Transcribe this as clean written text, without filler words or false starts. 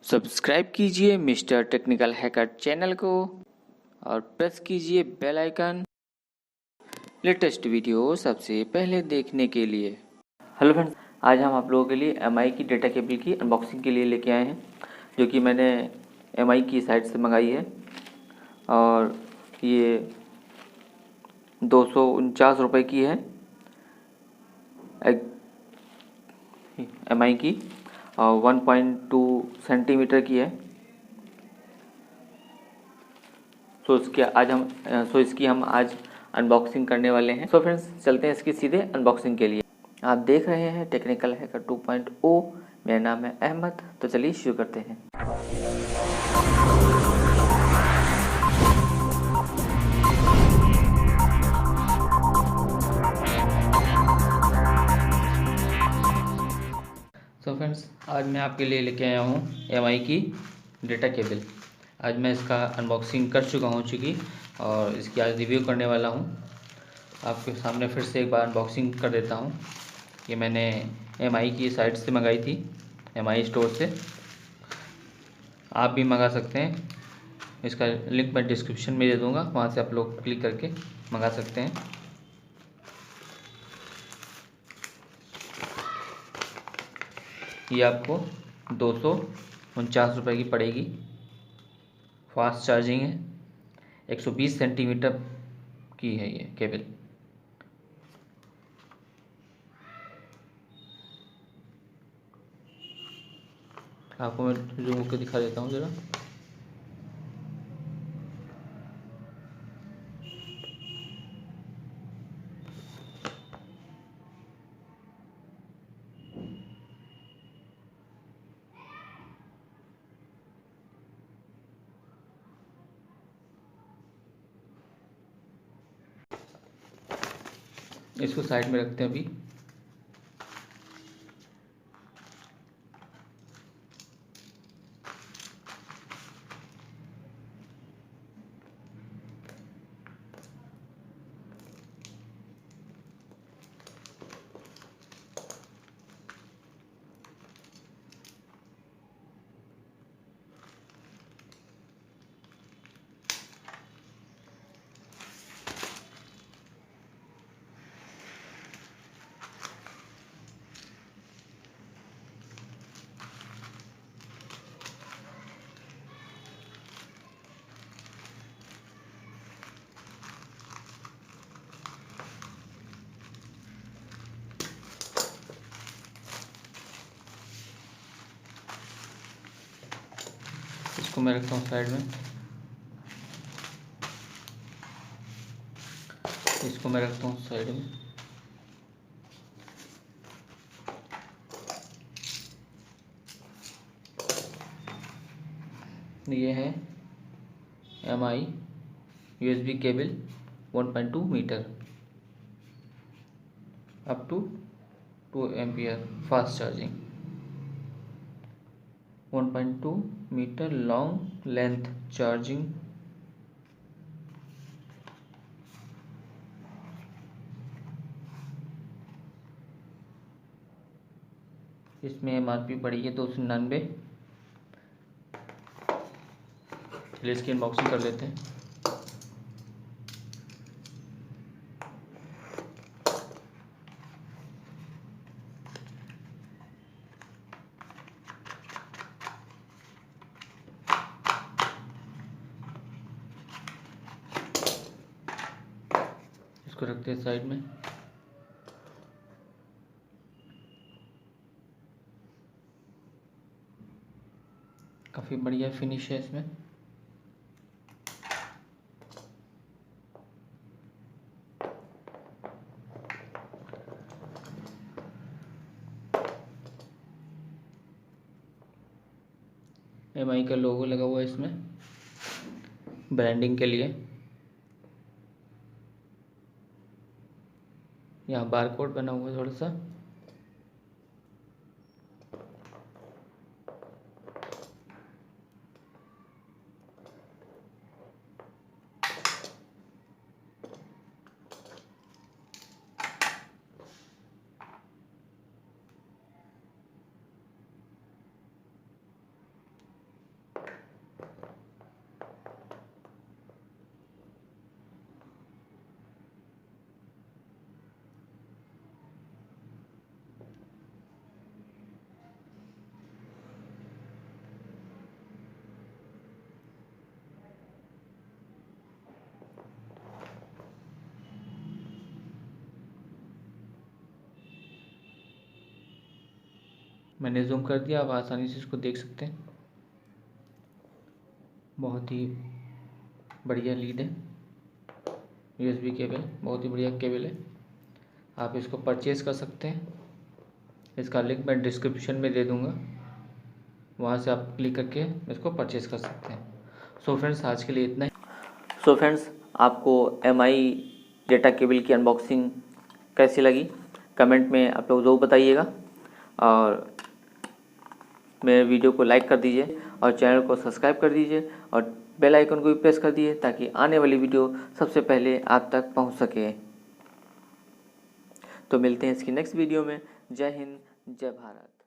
Subscribe कीजिए mister technical hacker channel को और प्रेस कीजिए बेल आइकन लेटेस्ट वीडियो सबसे पहले देखने के लिए। हेलो फ्रेंड्स, आज हम आप लोगों के लिए एमआई की डेटा केबल की अनबॉक्सिंग के लिए लेके आए हैं, जो कि मैंने एमआई की साइट से मंगाई है। और ये 249 रुपये की है एमआई की, और 1.2 सेंटीमीटर की है। इसकी हम आज अनबॉक्सिंग करने वाले हैं। सो फ्रेंड्स, चलते हैं इसकी सीधे अनबॉक्सिंग के लिए। आप देख रहे हैं टेक्निकल हैकर 2.0। मेरा नाम है अहमद। तो चलिए शुरू करते हैं। सो फ्रेंड्स, आज मैं आपके लिए लेके आया हूँ एमआई की डेटा केबल। आज मैं इसका अनबॉक्सिंग कर चुका हूँ और इसकी आज रिव्यू करने वाला हूँ। आपके सामने फिर से एक बार अनबॉक्सिंग कर देता हूँ। ये मैंने एमआई की साइट से मंगाई थी, एमआई स्टोर से। आप भी मंगा सकते हैं, इसका लिंक मैं डिस्क्रिप्शन में दे दूँगा, वहाँ से आप लोग क्लिक करके मंगा सकते हैं। ये आपको 249 रुपये की पड़ेगी। फास्ट चार्जिंग है, 120 सेंटीमीटर की है ये केबल। आपको मैं जूम करके दिखा देता हूँ ज़रा। इसको साइड में रखते हैं अभी। इसको मैं रखता हूँ साइड में। इसको मैं रखता हूँ साइड में। ये है Mi USB cable 1.2 metre up to 2 ampere fast charging, 1.2 metre long length charging. इसमें एमआरपी पड़ी है 299। चलिए इसकी अनबॉक्सिंग कर लेते हैं। इसको रखते हैं साइड में। काफ़ी बढ़िया फिनिश है इसमें। एमआई का लोगो लगा हुआ है इसमें ब्रांडिंग के लिए। यहाँ बार कोड बना हुआ है थोड़ा सा। मैंने जूम कर दिया, आप आसानी से इसको देख सकते हैं। बहुत ही बढ़िया लीड है, यूएसबी केबल, बहुत ही बढ़िया केबल है। आप इसको परचेज़ कर सकते हैं, इसका लिंक मैं डिस्क्रिप्शन में दे दूँगा, वहाँ से आप क्लिक करके इसको परचेज़ कर सकते हैं। सो फ्रेंड्स, आज के लिए इतना ही। सो फ्रेंड्स, आपको MI डेटा केबल की अनबॉक्सिंग कैसी लगी कमेंट में आप लोग ज़रूर बताइएगा, और मेरे वीडियो को लाइक कर दीजिए और चैनल को सब्सक्राइब कर दीजिए और बेल आइकन को भी प्रेस कर दीजिए ताकि आने वाली वीडियो सबसे पहले आप तक पहुंच सके। तो मिलते हैं इसकी नेक्स्ट वीडियो में। जय हिंद, जय भारत।